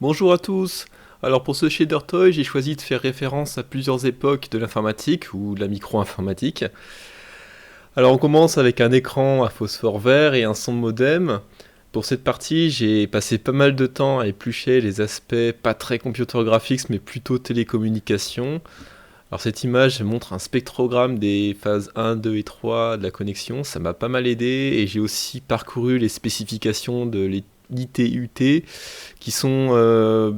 Bonjour à tous. Alors pour ce Shader Toy, j'ai choisi de faire référence à plusieurs époques de l'informatique ou de la micro-informatique. Alors on commence avec un écran à phosphore vert et un son de modem. Pour cette partie, j'ai passé pas mal de temps à éplucher les aspects pas très computer graphics mais plutôt télécommunications. Alors cette image montre un spectrogramme des phases 1, 2 et 3 de la connexion, ça m'a pas mal aidé et j'ai aussi parcouru les spécifications de l'ITUT qui sont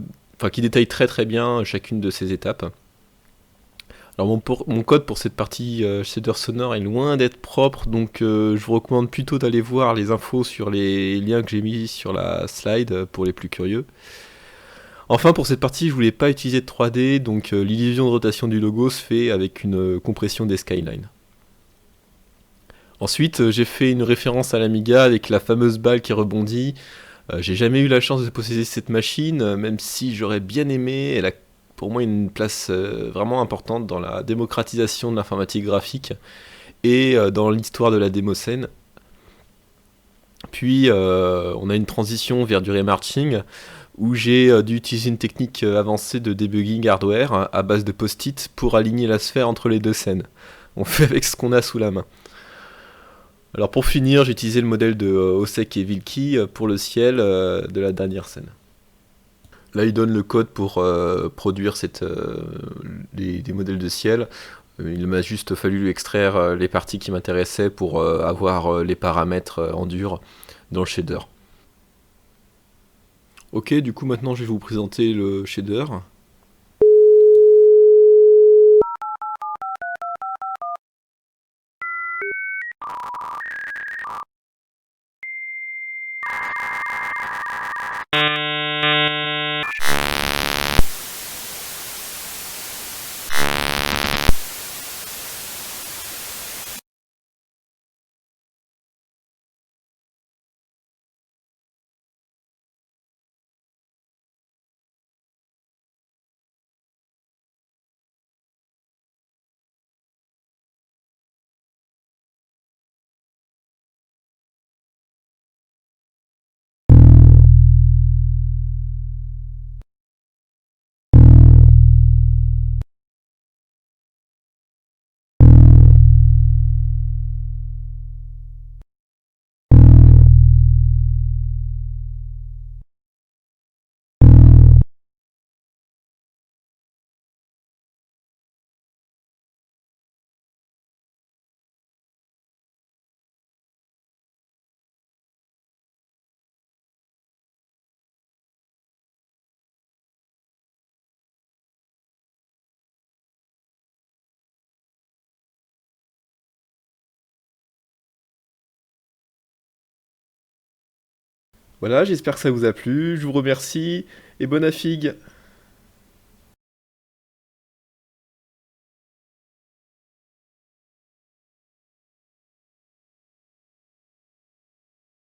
qui détaillent très très bien chacune de ces étapes. Alors mon code pour cette partie shader sonore est loin d'être propre, donc je vous recommande plutôt d'aller voir les infos sur les liens que j'ai mis sur la slide pour les plus curieux. Enfin, pour cette partie, je voulais pas utiliser de 3D, donc l'illusion de rotation du logo se fait avec une compression des skylines. Ensuite, j'ai fait une référence à l'Amiga avec la fameuse balle qui rebondit. J'ai jamais eu la chance de posséder cette machine, même si j'aurais bien aimé. Elle a pour moi une place vraiment importante dans la démocratisation de l'informatique graphique et dans l'histoire de la démoscène. Puis on a une transition vers du remarching où j'ai dû utiliser une technique avancée de debugging hardware à base de post-it pour aligner la sphère entre les deux scènes. On fait avec ce qu'on a sous la main. Alors pour finir, j'ai utilisé le modèle de Osek et Vilki pour le ciel de la dernière scène. Là, il donne le code pour produire des modèles de ciel. Il m'a juste fallu lui extraire les parties qui m'intéressaient pour avoir les paramètres en dur dans le shader. Ok, du coup maintenant je vais vous présenter le shader. Voilà, j'espère que ça vous a plu, je vous remercie et bonne affigue.